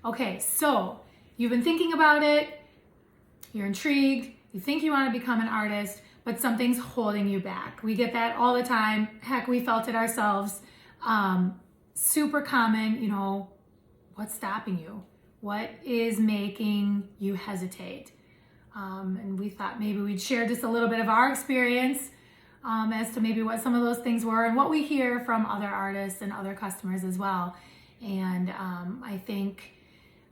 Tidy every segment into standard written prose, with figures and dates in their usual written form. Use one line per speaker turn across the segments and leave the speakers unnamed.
Okay, so you've been thinking about it, you're intrigued, you think you want to become an artist, but something's holding you back. We get that all the time. Heck, we felt it ourselves. Super common, you know, what's stopping you? What is making you hesitate? And we thought maybe we'd share just a little bit of our experience as to maybe what some of those things were and what we hear from other artists and other customers as well. And I think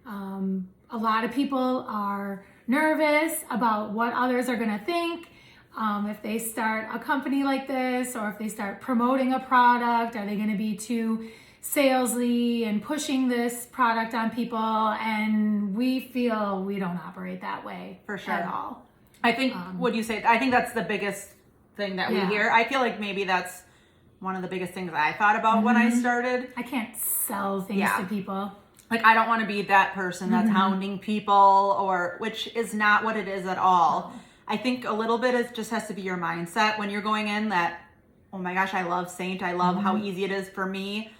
a lot of people are nervous about what others are going to think. If they start a company like this, or if they start promoting a product, are they going to be too salesy and pushing this product on people? And we feel we don't operate that way
for sure
at all.
I think what you say, I think that's the biggest thing that we hear. I feel like maybe that's one of the biggest things I thought about when I started.
I can't sell things to people.
Like, I don't want to be that person that's hounding people, which is not what it is at all. No. I think a little bit it just has to be your mindset when you're going in that, oh my gosh, I love Seint. I love how easy it is for me.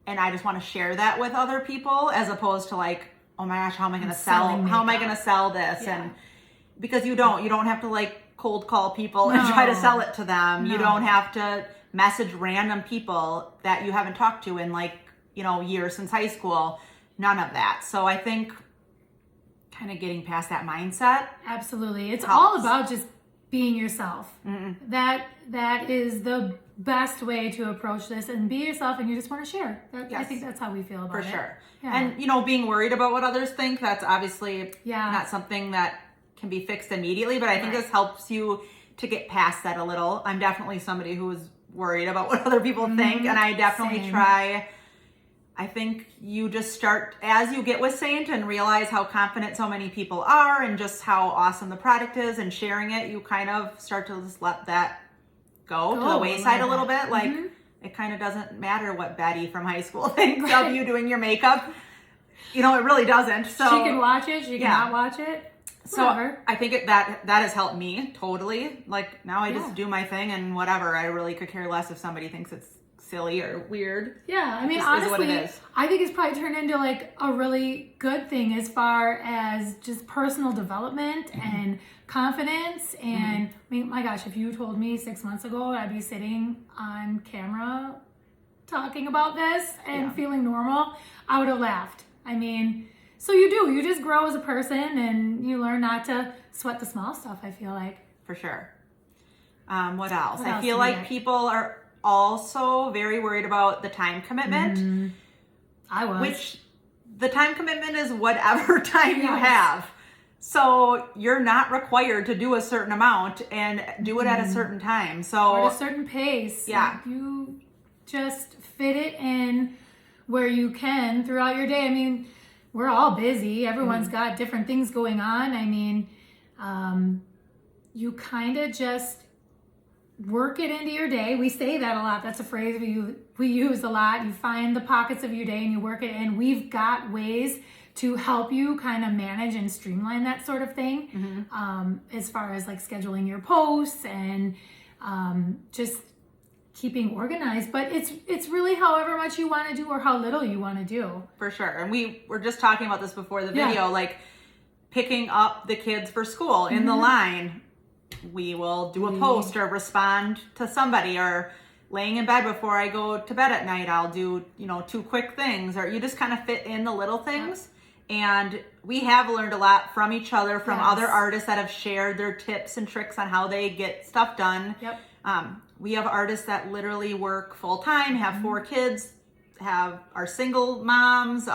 And I just want to share that with other people, as opposed to like, oh my gosh, how am I going to sell? How am I going to sell this? Yeah. And because you don't have to like cold call people and try to sell it to them. No. You don't have to message random people that you haven't talked to in like, years since high school. None of that. So I think kind of getting past that mindset.
Absolutely. It's all about just being yourself. That is the best way to approach this, and be yourself, and you just want to share. I think that's how we feel about it.
For sure. Yeah. And, being worried about what others think, that's obviously not something that can be fixed immediately, but I think this helps you to get past that a little. I'm definitely somebody who's worried about what other people think, and I definitely try. I think you just start, as you get with Seint and realize how confident so many people are and just how awesome the product is and sharing it, you kind of start to just let that go to the wayside a little bit. Like, it kind of doesn't matter what Betty from high school thinks of you doing your makeup. It really doesn't. So
she can watch it, she cannot watch it.
So I think that has helped me totally. Like, now I just do my thing and whatever. I really could care less if somebody thinks it's silly or weird.
Yeah, I mean, honestly, I think it's probably turned into like a really good thing as far as just personal development and confidence. And I mean, my gosh, if you told me 6 months ago I'd be sitting on camera talking about this and feeling normal, I would have laughed. I mean, so you just grow as a person, and you learn not to sweat the small stuff, I feel like.
For sure. What else? I feel like people are also very worried about the time commitment.
I was.
Which the time commitment is whatever time you have. So you're not required to do a certain amount and do it at a certain time. So
or at a certain pace.
Yeah.
You just fit it in where you can throughout your day. I mean, we're all busy. Everyone's got different things going on. I mean, you kind of just work it into your day. We say that a lot. That's a phrase we use a lot. You find the pockets of your day and you work it in. We've got ways to help you kind of manage and streamline that sort of thing, as far as like scheduling your posts and just keeping organized. But it's really however much you want to do or how little you want to do.
For sure. And we were just talking about this before the video, like picking up the kids for school in the line. We will do a post or respond to somebody, or laying in bed before I go to bed at night, I'll do, 2 quick things, or you just kind of fit in the little things. And we have learned a lot from each other, from other artists that have shared their tips and tricks on how they get stuff done. Yep. We have artists that literally work full time, have 4 kids, are single moms,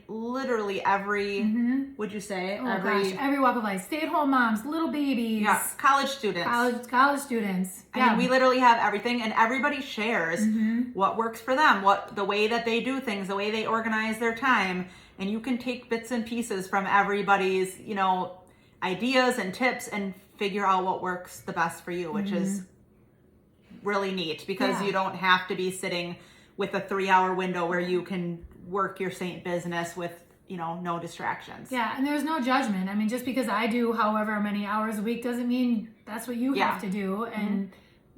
literally every, would you say?
Every walk of life. Stay-at-home moms, little babies.
Yeah, college students.
College students.
I mean, we literally have everything, and everybody shares what works for them, the way that they do things, the way they organize their time. And you can take bits and pieces from everybody's, ideas and tips and figure out what works the best for you, which is really neat, because you don't have to be sitting with a 3-hour window where you can work your Seint business with, no distractions.
Yeah, and there's no judgment. I mean, just because I do however many hours a week doesn't mean that's what you have to do. And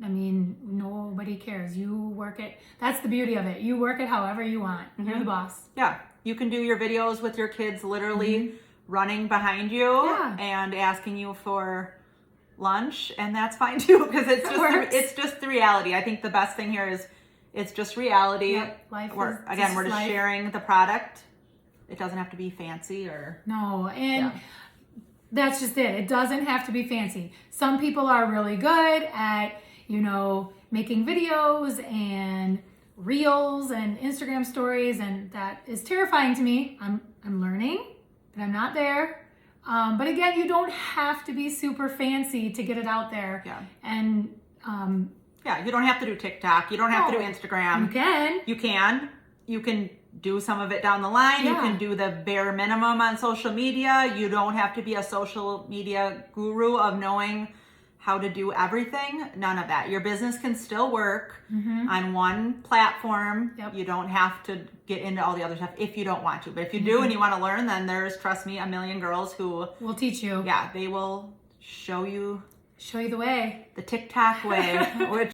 I mean, nobody cares. You work it. That's the beauty of it. You work it however you want. You're the boss.
Yeah. You can do your videos with your kids literally running behind you and asking you for lunch, and that's fine too, because it's just the reality. I think the best thing here is it's just reality.
Yep.
We're just sharing the product. It doesn't have to be fancy or
no, and that's just it. It doesn't have to be fancy. Some people are really good at, making videos and reels and Instagram stories, and that is terrifying to me. I'm learning, but I'm not there. But again, you don't have to be super fancy to get it out there.
Yeah.
And
you don't have to do TikTok. You don't have to do Instagram.
You can.
You can do some of it down the line.
Yeah.
You can do the bare minimum on social media. You don't have to be a social media guru of knowing how to do everything. None of that. Your business can still work on one platform.
Yep.
You don't have to get into all the other stuff if you don't want to. But if you do and you want to learn, then there's, trust me, a million girls who
will teach you.
Yeah, they will show you
the way.
The TikTok way, which